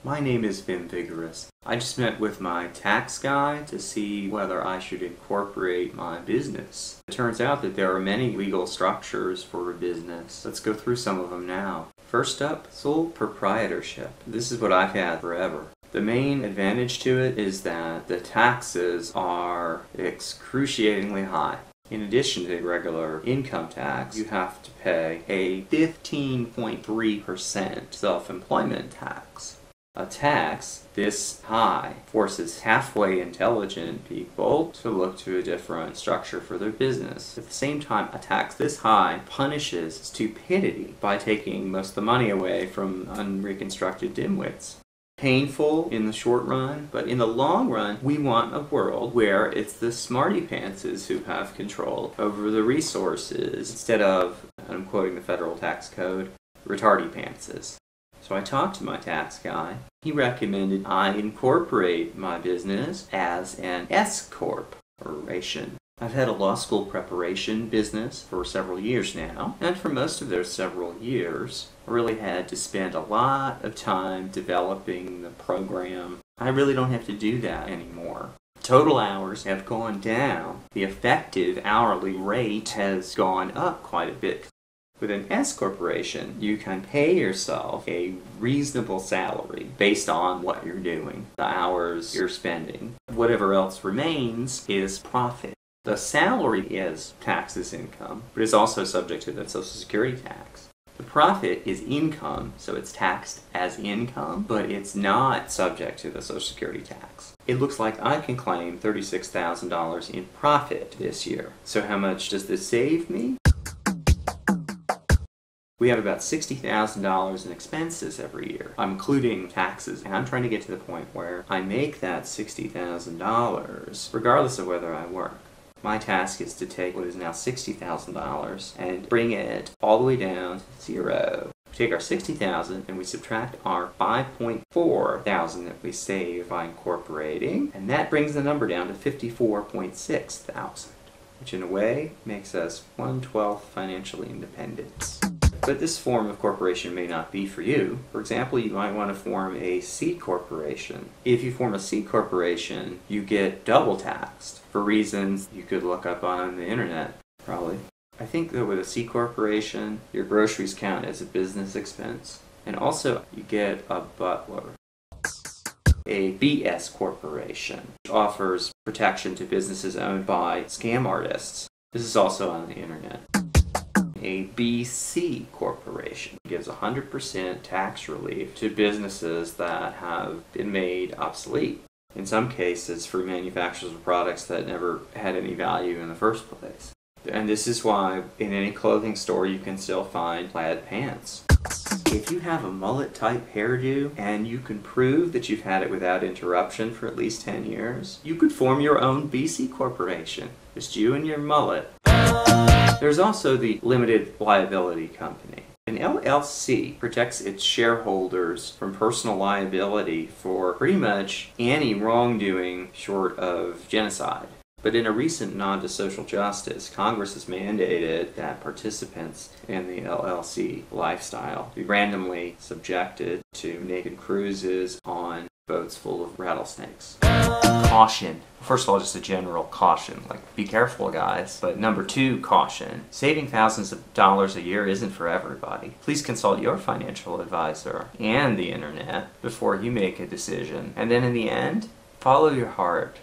My name is Vim Vigorous. I just met with my tax guy to see whether I should incorporate my business. It turns out that there are many legal structures for a business. Let's go through some of them now. First up, sole proprietorship. This is what I've had forever. The main advantage to it is that the taxes are excruciatingly high. In addition to regular income tax, you have to pay a 15.3% self-employment tax. A tax this high forces halfway intelligent people to look to a different structure for their business. At the same time, a tax this high punishes stupidity by taking most of the money away from unreconstructed dimwits. Painful in the short run, but in the long run, we want a world where it's the smarty pantses who have control over the resources instead of, and I'm quoting the federal tax code, retardy pantses. So I talked to my tax guy. He recommended I incorporate my business as an S-corporation. I've had a law school preparation business for several years now, and for most of those several years, I really had to spend a lot of time developing the program. I really don't have to do that anymore. Total hours have gone down. The effective hourly rate has gone up quite a bit. With an S-corporation, you can pay yourself a reasonable salary based on what you're doing, the hours you're spending. Whatever else remains is profit. The salary is taxed as income, but is also subject to the Social Security tax. The profit is income, so it's taxed as income, but it's not subject to the Social Security tax. It looks like I can claim $36,000 in profit this year. So how much does this save me? We have about $60,000 in expenses every year. I'm including taxes, and I'm trying to get to the point where I make that $60,000 regardless of whether I work. My task is to take what is now $60,000 and bring it all the way down to zero. We take our $60,000 and we subtract our $5,400 that we save by incorporating, and that brings the number down to $54,600, which in a way makes us 1/12 financially independent. But this form of corporation may not be for you. For example, you might want to form a C corporation. If you form a C corporation, you get double taxed for reasons you could look up on the internet, probably. I think that with a C corporation, your groceries count as a business expense. And also, you get a butler. A BS corporation, which offers protection to businesses owned by scam artists. This is also on the internet. A BC corporation gives 100% tax relief to businesses that have been made obsolete. In some cases, for manufacturers of products that never had any value in the first place. And this is why in any clothing store you can still find plaid pants. If you have a mullet-type hairdo and you can prove that you've had it without interruption for at least 10 years, you could form your own BC corporation. Just you and your mullet. There's also the limited liability company. An LLC protects its shareholders from personal liability for pretty much any wrongdoing short of genocide. But in a recent nod to social justice, Congress has mandated that participants in the LLC lifestyle be randomly subjected to naked cruises on boats full of rattlesnakes. Caution. First of all, just a general caution, like be careful guys. But number two, caution. Saving thousands of dollars a year isn't for everybody. Please consult your financial advisor and the internet before you make a decision. And then in the end, follow your heart.